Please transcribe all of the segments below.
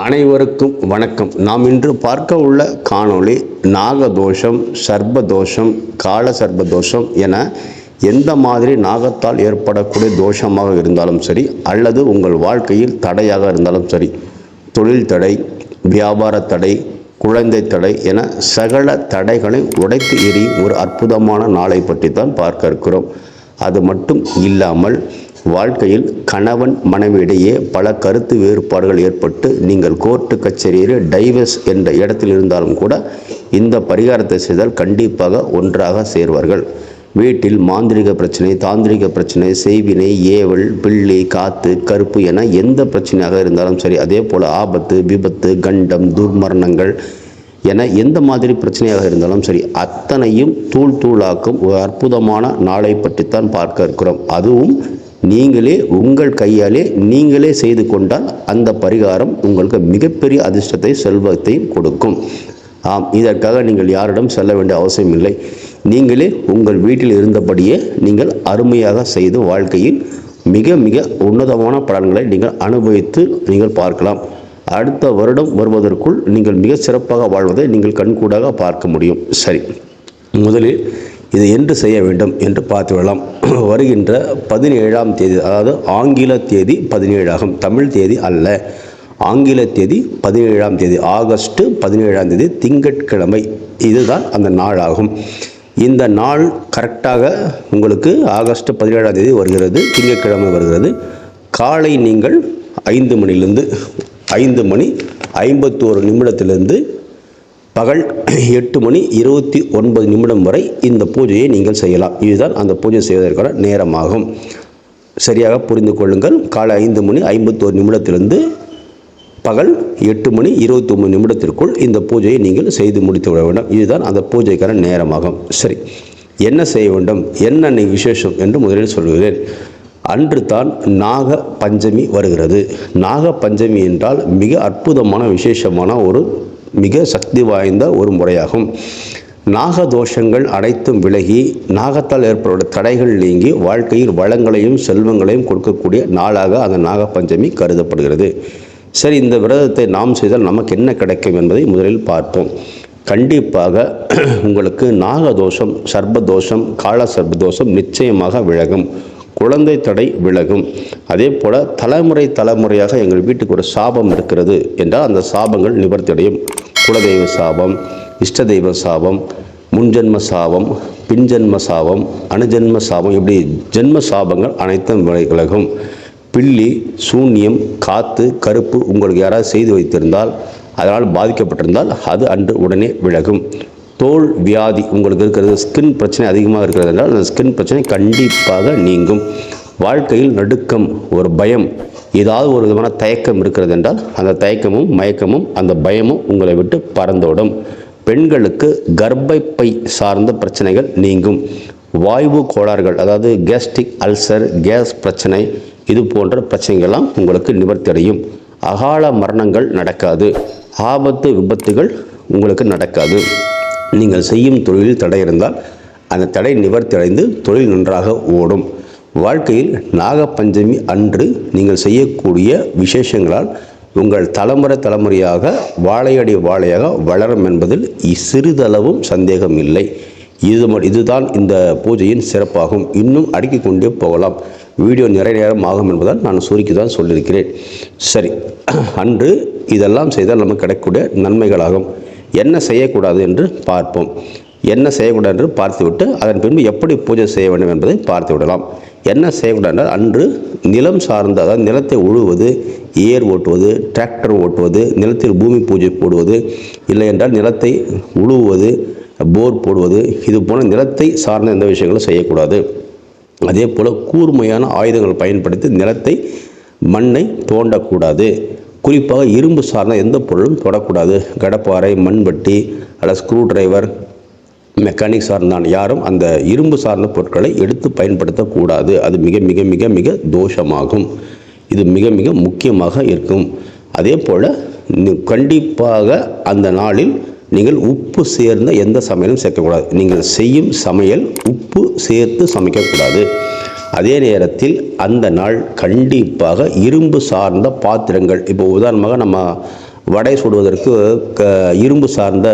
அனைவருக்கும் வணக்கம். நாம் இன்று பார்க்க உள்ள காணொளி நாகதோஷம், சர்ப்பதோஷம், கால சர்ப்பதோஷம் என எந்த மாதிரி நாகத்தால் ஏற்படக்கூடிய தோஷமாக இருந்தாலும் சரி, அல்லது உங்கள் வாழ்க்கையில் தடையாக இருந்தாலும் சரி, தொழில் தடை, வியாபார தடை, குழந்தை தடை என சகல தடைகளை உடைத்து எறியும் ஒரு அற்புதமான நாளை பற்றி தான் பார்க்க இருக்கிறோம். அது மட்டும் இல்லாமல் வாழ்க்கையில் கணவன் மனைவியிடையே பல கருத்து வேறுபாடுகள் ஏற்பட்டு நீங்கள் கோர்ட்டு கச்சேரியில் டைவர்ஸ் என்ற இடத்தில் இருந்தாலும் கூட இந்த பரிகாரத்தை செய்தால் கண்டிப்பாக ஒன்றாக சேர்வார்கள். வீட்டில் மாந்திரிக பிரச்சனை, தாந்திரிக பிரச்சனை, செய்வினை, ஏவல், பிள்ளை, காத்து, கருப்பு என எந்த பிரச்சனையாக இருந்தாலும் சரி, அதே போல் ஆபத்து, விபத்து, கண்டம், துர்மரணங்கள் என எந்த மாதிரி பிரச்சனையாக இருந்தாலும் சரி, அத்தனையும் தூள் தூளாக்கும் ஒரு அற்புதமான நாளை பற்றித்தான் பார்க்க இருக்கிறோம். அதுவும் நீங்களே உங்கள் கையாலே நீங்களே செய்து கொண்டால் அந்த பரிகாரம் உங்களுக்கு மிகப்பெரிய அதிர்ஷ்டத்தை, செல்வத்தையும் கொடுக்கும். ஆம், இதற்காக நீங்கள் யாரிடம் செல்ல வேண்டிய அவசியம் இல்லை. நீங்களே உங்கள் வீட்டில் இருந்தபடியே நீங்கள் அருமையாக செய்து வாழ்க்கையில் மிக மிக உன்னதமான பலன்களை நீங்கள் அனுபவித்து நீங்கள் பார்க்கலாம். அடுத்த வருடம் வருவதற்குள் நீங்கள் மிக சிறப்பாக வாழ்வதை நீங்கள் கண்கூடாக பார்க்க முடியும். சரி, முதலில் இது என்று செய்ய வேண்டும் என்று பார்த்துவிடலாம். வருகின்ற 17ஆம் தேதி, அதாவது ஆங்கில தேதி 17 ஆகும், தமிழ் தேதி அல்ல. ஆங்கில தேதி 17ஆம் தேதி, ஆகஸ்ட் 17ஆம் தேதி திங்கட்கிழமை, இதுதான் அந்த நாள் ஆகும். இந்த நாள் கரெக்டாக உங்களுக்கு ஆகஸ்ட் 17ஆம் தேதி வருகிறது, திங்கட்கிழமை வருகிறது. காலை நீங்கள் 5 மணிலிருந்து 5:51 பகல் 8:29 வரை இந்த பூஜையை நீங்கள் செய்யலாம். இதுதான் அந்த பூஜை செய்வதற்கான நேரமாகும். சரியாக புரிந்து கொள்ளுங்கள். காலை 5:51 பகல் 8:29 இந்த பூஜையை நீங்கள் செய்து முடித்து விட வேண்டும். இதுதான் அந்த பூஜைக்கான நேரமாகும். சரி, என்ன செய்ய வேண்டும், என்ன விசேஷம் என்று முதலில் சொல்கிறேன். அன்று தான் நாக பஞ்சமி வருகிறது. நாக பஞ்சமி என்றால் மிக அற்புதமான விசேஷமான ஒரு மிக சக்தி வாய்ந்த ஒரு முறையாகும். நாகதோஷங்கள் அனைத்தும் விலகி நாகத்தால் ஏற்படும் தடைகள் நீங்கி வாழ்க்கையில் வளங்களையும் செல்வங்களையும் கொடுக்கக்கூடிய நாளாக அந்த நாகப்பஞ்சமி கருதப்படுகிறது. சரி, இந்த விரதத்தை நாம் செய்தால் நமக்கு என்ன கிடைக்கும் என்பதை முதலில் பார்ப்போம். கண்டிப்பாக உங்களுக்கு நாகதோஷம், சர்ப்பதோஷம், கால சர்ப்பதோஷம் நிச்சயமாக விலகும். குழந்தை தடை விலகும். அதே போல் தலைமுறையாக எங்கள் வீட்டுக்கு ஒரு சாபம் இருக்கிறது என்றால் அந்த சாபங்கள் நிவர்த்தி அடையும். குலதெய்வ சாபம், இஷ்ட தெய்வ சாபம், முன்ஜென்ம சாபம், பின்ஜென்ம சாபம், அணுஜென்ம சாபம், இப்படி ஜென்ம சாபங்கள் அனைத்தும் விலகும். பில்லி, சூன்யம், காத்து, கருப்பு உங்களுக்கு யாராவது செய்து வைத்திருந்தால், அதனால் பாதிக்கப்பட்டிருந்தால் அது அன்று உடனே விலகும். தோல் வியாதி உங்களுக்கு இருக்கிறது, ஸ்கின் பிரச்சனை அதிகமாக இருக்கிறது என்றால் அந்த ஸ்கின் பிரச்சனை கண்டிப்பாக நீங்கும். வாழ்க்கையில் நடுக்கம், ஒரு பயம், ஏதாவது ஒரு விதமான தயக்கம் இருக்கிறது என்றால் அந்த தயக்கமும் மயக்கமும் அந்த பயமும் உங்களை விட்டு பறந்தோடும். பெண்களுக்கு கர்ப்பப்பை சார்ந்த பிரச்சனைகள் நீங்கும். வாய்வு கோளாறுகள், அதாவது கேஸ்ட்ரிக் அல்சர், கேஸ் பிரச்சனை, இது போன்ற பிரச்சனைகள்லாம் உங்களுக்கு நிவர்த்தி அடையும். அகால மரணங்கள் நடக்காது. ஆபத்து, விபத்துகள் உங்களுக்கு நடக்காது. நீங்கள் செய்யும் தொழிலில் தடை இருந்தால் அந்த தடை நிவர்த்தி அடைந்து தொழில் நன்றாக ஓடும். வாழ்க்கையில் நாகப்பஞ்சமி அன்று நீங்கள் செய்யக்கூடிய விசேஷங்களால் உங்கள் தலைமுறையாக வாழையடி வாழையாக வளரும் என்பதில் சிறிதளவும் சந்தேகம் இல்லை. இதுதான் இந்த பூஜையின் சிறப்பாகும். இன்னும் அடுக்கிக் கொண்டே போகலாம். வீடியோ நிறைய நேரம் ஆகும் என்பதால் நான் சுருக்கி தான் சொல்லியிருக்கிறேன். சரி, அன்று இதெல்லாம் செய்தால் நமக்கு கிடைக்கக்கூடிய நன்மைகளாகும். என்ன செய்யக்கூடாது என்று பார்ப்போம். என்ன செய்யக்கூடாது என்று பார்த்துவிட்டு அதன் பின்பு எப்படி பூஜை செய்ய வேண்டும் என்பதை பார்த்து விடலாம். என்ன செய்யக்கூடாது என்றால், அன்று நிலம் சார்ந்த, அதாவது நிலத்தை உழுவது, ஏர் ஓட்டுவது, டிராக்டர் ஓட்டுவது, நிலத்தில் பூமி பூஜை போடுவது, இல்லை என்றால் நிலத்தை உழுவது, போர் போடுவது, இது போன்ற நிலத்தை சார்ந்த எந்த விஷயங்களும் செய்யக்கூடாது. அதே போல் கூர்மையான ஆயுதங்கள் பயன்படுத்தி நிலத்தை, மண்ணை தோண்டக்கூடாது. குறிப்பாக இரும்பு சார்ந்த எந்த பொருளும் தொடக்கூடாது. கடப்பாறை, மண்வெட்டி அல்லது ஸ்க்ரூ டிரைவர், மெக்கானிக் சார்ந்தான் யாரும் அந்த இரும்பு சார்ந்த பொருட்களை எடுத்து பயன்படுத்தக்கூடாது. அது மிக மிக மிக மிக தோஷமாகும். இது மிக மிக முக்கியமாக இருக்கும். அதே போல் கண்டிப்பாக அந்த நாளில் நீங்கள் உப்பு சேர்ந்த எந்த சமையலும் சேர்க்கக்கூடாது. நீங்கள் செய்யும் சமையல் உப்பு சேர்த்து சமைக்கக்கூடாது. அதே நேரத்தில் அந்த நாள் கண்டிப்பாக இரும்பு சார்ந்த பாத்திரங்கள், இப்போ உதாரணமாக நம்ம வடை சுடுவதற்கு இரும்பு சார்ந்த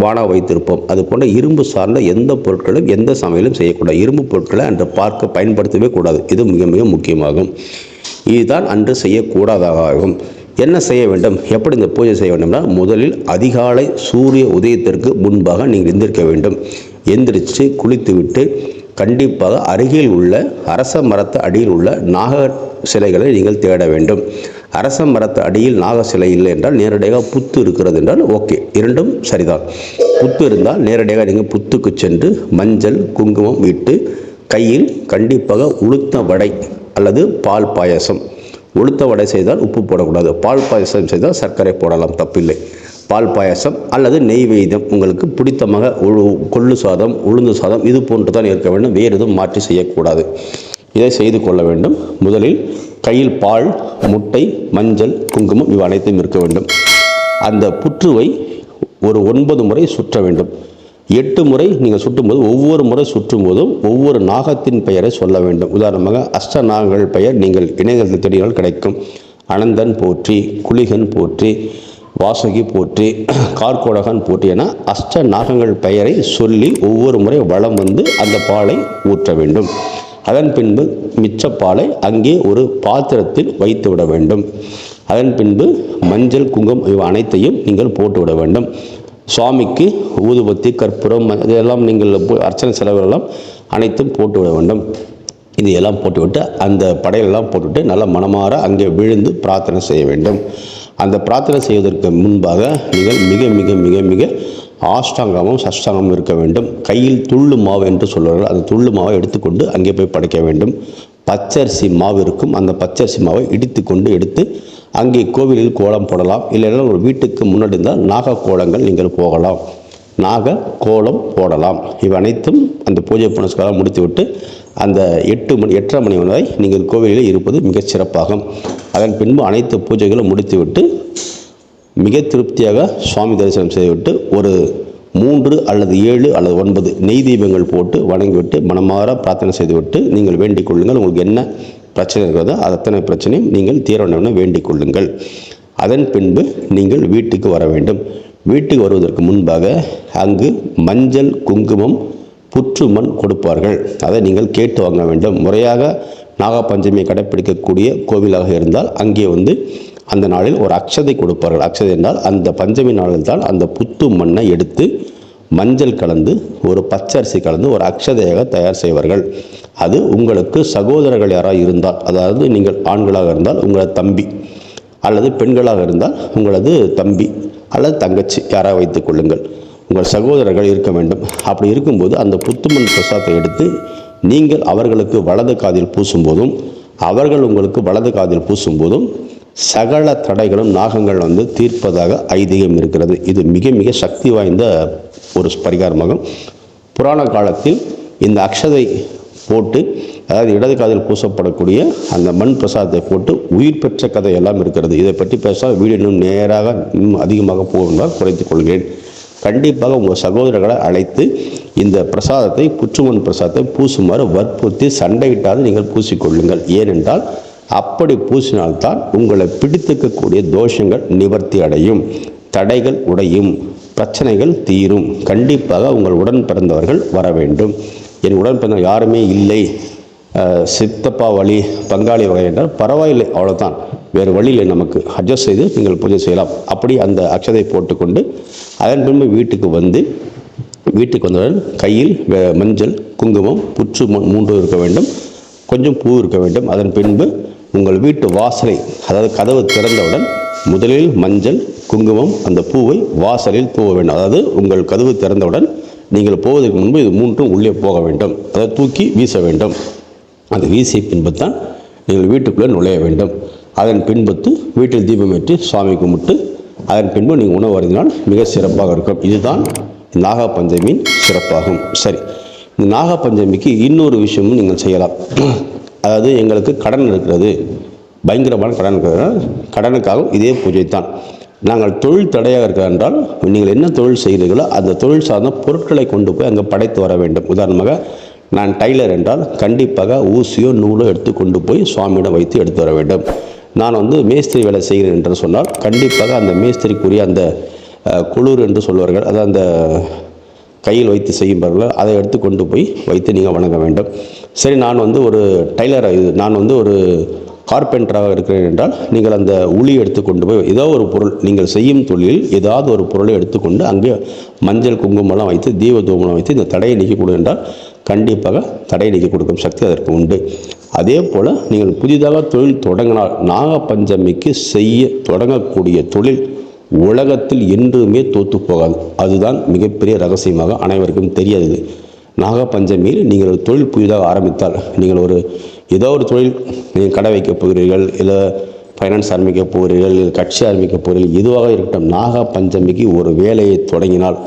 வானா வைத்திருப்போம். அது போன்ற இரும்பு சார்ந்த எந்த பொருட்களும் எந்த சமையலும் செய்யக்கூடாது. இரும்பு பொருட்களை அன்று பயன்படுத்தவே கூடாது. இது மிக மிக முக்கியமாகும். இதுதான் அன்று செய்யக்கூடாதாகும். என்ன செய்ய வேண்டும், எப்படி இந்த பூஜை செய்ய வேண்டும்னா, முதலில் அதிகாலை சூரிய உதயத்திற்கு முன்பாக நீங்கள் எந்திரிக்க வேண்டும். எந்திரிச்சு குளித்துவிட்டு கண்டிப்பாக அருகில் உள்ள அரச மரத்து அடியில் உள்ள நாக சிலைகளை நீங்கள் தேட வேண்டும். அரச மரத்து அடியில் நாக சிலை இல்லை என்றால் நேரடியாக புத்து இருக்கிறது என்றால் ஓகே, இரண்டும் சரிதான். புத்து இருந்தால் நேரடியாக நீங்கள் புத்துக்கு சென்று மஞ்சள் குங்குமம் விட்டு கையில் கண்டிப்பாக உளுத்த வடை அல்லது பால் பாயசம். உளுத்த வடை செய்தால் உப்பு போடக்கூடாது. பால் பாயசம் செய்தால் சர்க்கரை போடலாம், தப்பில்லை. பால் பாயசம் அல்லது நெய்வேத்தியம் உங்களுக்கு பிடித்தமாக கொள்ளு சாதம் உளுந்து சாதம் இது போன்று தான் இருக்க வேண்டும். வேறு எதுவும் மாற்றி செய்யக்கூடாது. இதை செய்து கொள்ள வேண்டும். முதலில் கையில் பால், முட்டை, மஞ்சள், குங்குமம் இவை அனைத்தும் இருக்க வேண்டும். அந்த புற்றுவை ஒரு 9 முறை சுற்ற வேண்டும். 8 முறை நீங்கள் சுற்றும்போது ஒவ்வொரு முறை சுற்றும் போதும் ஒவ்வொரு நாகத்தின் பெயரை சொல்ல வேண்டும். உதாரணமாக அஷ்ட நாகங்கள் பெயர் நீங்கள் இணையதளத்தில் தேடினால் கிடைக்கும். அனந்தன் போற்றி, குளிகன் போற்றி, வாசுகி போற்றி, கார்கோடகன் போற்றி என அஷ்ட நாகங்கள் பெயரை சொல்லி ஒவ்வொரு முறை வலம் வந்து அந்த பாலை ஊற்ற வேண்டும். அதன் பின்பு மிச்ச பாலை அங்கே ஒரு பாத்திரத்தில் வைத்து விட வேண்டும். அதன் பின்பு மஞ்சள் குங்குமம் இவை அனைத்தையும் நீங்கள் போட்டு விட வேண்டும். சுவாமிக்கு ஊதுபத்தி கற்பூரம் இதெல்லாம் நீங்கள் அர்ச்சனை செலவுகளெல்லாம் அனைத்தும் போட்டு விட வேண்டும். இதையெல்லாம் போட்டுவிட்டு அந்த படையெல்லாம் போட்டுவிட்டு நல்ல மனமாற அங்கே விழுந்து பிரார்த்தனை செய்ய வேண்டும். அந்த பிரார்த்தனை செய்வதற்கு முன்பாக நீங்கள் மிக மிக மிக மிக ஆஷ்டாங்கமும் சஷ்டாங்கமும் இருக்க வேண்டும். கையில் துள்ளு மாவு என்று சொல்வார்கள். அந்த துள்ளு மாவை எடுத்துக்கொண்டு அங்கே போய் படைக்க வேண்டும். பச்சரிசி மாவு இருக்கும். அந்த பச்சரிசி மாவை இடித்து கொண்டு எடுத்து அங்கே கோவிலில் கோலம் போடலாம். இல்லைன்னா ஒரு வீட்டுக்கு முன்னாடி இருந்தால் நாக கோலங்கள் நீங்கள் போகலாம், நாக கோலம் போடலாம். இவை அனைத்தும் அந்த பூஜை புனஸ்காரம் முடித்துவிட்டு அந்த 8:30 மணி வரை நீங்கள் கோவிலில் இருப்பது மிகச் சிறப்பாகும். அதன் பின்பு அனைத்து பூஜைகளும் முடித்துவிட்டு மிக திருப்தியாக சுவாமி தரிசனம் செய்துவிட்டு ஒரு 3 அல்லது 7 அல்லது 9 நெய் தீபங்கள் போட்டு வணங்கிவிட்டு மனமாற பிரார்த்தனை செய்துவிட்டு நீங்கள் வேண்டிக் கொள்ளுங்கள். உங்களுக்கு என்ன பிரச்சனை இருக்கிறதோ அத்தனை பிரச்சனையும் நீங்கள் தீர வேண்டும் வேண்டிக் கொள்ளுங்கள். அதன் பின்பு நீங்கள் வீட்டுக்கு வர வேண்டும். வீட்டுக்கு வருவதற்கு முன்பாக அங்கு மஞ்சள் குங்குமம் புற்று மண் கொடுப்பார்கள். அதை நீங்கள் கேட்டு வாங்க வேண்டும். முறையாக நாகப்பஞ்சமியை கடைப்பிடிக்கக்கூடிய கோவிலாக இருந்தால் அங்கே வந்து அந்த நாளில் ஒரு அக்ஷதை கொடுப்பார்கள். அக்ஷதை என்றால் அந்த பஞ்சமி நாளில் தான் அந்த புத்து மண்ணை எடுத்து மஞ்சள் கலந்து ஒரு பச்சரிசி கலந்து ஒரு அக்ஷதையாக தயார் செய்வார்கள். அது உங்களுக்கு சகோதரர்கள் யாராக இருந்தால், அதாவது நீங்கள் ஆண்களாக இருந்தால் உங்களது தம்பி, அல்லது பெண்களாக இருந்தால் உங்களது தம்பி அல்லது தங்கச்சி யாராக வைத்துக் கொள்ளுங்கள். உங்கள் சகோதரர்கள் இருக்க வேண்டும். அப்படி இருக்கும்போது அந்த புத்துமண் பிரசாதத்தை எடுத்து நீங்கள் அவர்களுக்கு வலது காதில் பூசும்போதும் அவர்கள் உங்களுக்கு வலது காதில் பூசும்போதும் சகல தடைகளும் நாகங்கள் வந்து தீர்ப்பதாக ஐதீகம் இருக்கிறது. இது மிக மிக சக்தி வாய்ந்த ஒரு பரிகாரமாகும். புராண காலத்தில் இந்த அக்ஷதை போட்டு, அதாவது இடது காதில் பூசப்படக்கூடிய அந்த மண் பிரசாதத்தை போட்டு உயிர் பெற்ற கதை எல்லாம் இருக்கிறது. இதை பற்றி பேசால் வீடு இன்னும் நேராக இன்னும் அதிகமாக போவதால் குறைத்துக் கொள்கிறேன். கண்டிப்பாக உங்கள் சகோதரர்களை அழைத்து இந்த பிரசாதத்தை புற்றுமண் பிரசாதத்தை பூசுமாறு வற்புறுத்தி சண்டையிட்டாது நீங்கள் பூசிக்கொள்ளுங்கள். ஏனென்றால் அப்படி பூசினால்தான் உங்களை பிடித்திருக்கக்கூடிய தோஷங்கள் நிவர்த்தி அடையும், தடைகள் உடையும், பிரச்சனைகள் தீரும். கண்டிப்பாக உங்கள் உடன் பிறந்தவர்கள் வர வேண்டும். என் உடன் பிறந்த யாருமே இல்லை, சித்தப்பா வழி பங்காளி வகை என்றால் பரவாயில்லை, அவ்வளோதான், வேறு வழியில் நமக்கு அட்ஜஸ்ட் செய்து நீங்கள் பூஜை செய்யலாம். அப்படி அந்த அக்ஷதை போட்டுக்கொண்டு அதன் பின்பு வீட்டுக்கு வந்தவுடன் கையில் மஞ்சள் குங்குமம் புற்று 3 இருக்க வேண்டும், கொஞ்சம் பூ இருக்க வேண்டும். அதன் பின்பு உங்கள் வீட்டு வாசலை, அதாவது கதவு திறந்தவுடன் முதலில் மஞ்சள் குங்குமம் அந்த பூவை வாசலில் தூவ வேண்டும். அதாவது உங்கள் கதவு திறந்தவுடன் நீங்கள் போவதற்கு முன்பு இது 3ம் உள்ளே போக வேண்டும். அதை தூக்கி வீச வேண்டும். அது வீசிய பின்பு தான் நீங்கள் வீட்டுக்குள்ளே நுழைய வேண்டும். அதன் பின்பு வீட்டில் தீபமேற்றி சுவாமி கும்பிட்டு அதன் பின்பு நீங்கள் உணவு அருந்தினால் மிக சிறப்பாக இருக்கும். இதுதான் நாகப்பஞ்சமியின் சிறப்பாகும். சரி, இந்த நாகப்பஞ்சமிக்கு இன்னொரு விஷயமும் நீங்கள் செய்யலாம். அதாவது எங்களுக்கு கடன் இருக்கிறது, பயங்கரமான கடன் இருக்கிறது, கடனுக்காகவும் இதே பூஜை தான். நாங்கள் தொழில் தடையாக இருக்கிற என்றால் நீங்கள் என்ன தொழில் செய்கிறீர்களோ அந்த தொழில் சார்ந்த பொருட்களை கொண்டு போய் அங்கே படைத்து வர வேண்டும். உதாரணமாக நான் டைலர் என்றால் கண்டிப்பாக ஊசியோ நூலோ எடுத்து கொண்டு போய் சுவாமியிடம் வைத்து எடுத்து வர வேண்டும். நான் வந்து மேஸ்திரி வேலை செய்கிறேன் என்று சொன்னால் கண்டிப்பாக அந்த மேஸ்திரிக்குரிய அந்த குளிர் என்று சொல்வார்கள், அதாவது அந்த கையில் வைத்து செய்யும்பார்கள், அதை எடுத்து கொண்டு போய் வைத்து நீங்கள் வணங்க வேண்டும். சரி, நான் வந்து ஒரு டைலர், நான் வந்து ஒரு கார்பெண்டராக இருக்கிறேன் என்றால் நீங்கள் அந்த உளி எடுத்து கொண்டு போய் ஏதோ ஒரு பொருள், நீங்கள் செய்யும் தொழிலில் ஏதாவது ஒரு பொருளை எடுத்துக்கொண்டு அங்கே மஞ்சள் குங்குமம்லாம் வைத்து தீப தூபம்லாம் வைத்து இந்த தடையை நீக்கி கொடு என்றால் கண்டிப்பாக தடையை நீக்கி கொடுக்கும் சக்தி அதற்கு உண்டு. அதே போல் நீங்கள் புதிதாக தொழில் தொடங்கினால் நாகப்பஞ்சமிக்கு செய்ய தொடங்கக்கூடிய தொழில் உலகத்தில் என்றுமே தோற்று போகாது. அதுதான் மிகப்பெரிய ரகசியமாக அனைவருக்கும் தெரியாது. நாகப்பஞ்சமியில் நீங்கள் ஒரு தொழில் புதிதாக ஆரம்பித்தால், நீங்கள் ஒரு ஏதோ ஒரு தொழில், நீங்கள் கடை வைக்கப் போகிறீர்கள், இல்லை ஃபைனான்ஸ் ஆரம்பிக்க போகிறீர்கள், இல்லை கட்சி ஆரம்பிக்க போகிறீர்கள், எதுவாக இருக்கட்டும், நாகப்பஞ்சமிக்கு ஒரு வேலையை தொடங்கினால்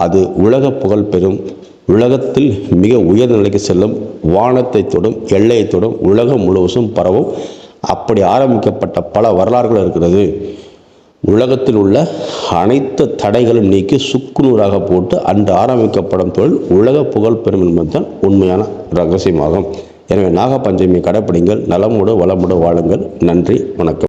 அது உலக புகழ் பெறும், உலகத்தில் மிக உயர்ந்த நிலைக்கு செல்லும், வானத்தை தொடும், எல்லையை தொடும், உலகம் முழுவதும் பரவும். அப்படி ஆரம்பிக்கப்பட்ட பல வரலாறுகள் இருக்கிறது. உலகத்தில் உள்ள அனைத்து தடைகளும் நீக்கி சுக்குநூறாக போட்டு அன்று ஆரம்பிக்கப்படும் தொழில் உலக புகழ் பெறும் என்பதுதான் உண்மையான ரகசியமாகும். எனவே நாகப்பஞ்சமியை கடைப்பிடிங்கள், நலமோடு வளமோடு வாழுங்கள். நன்றி, வணக்கம்.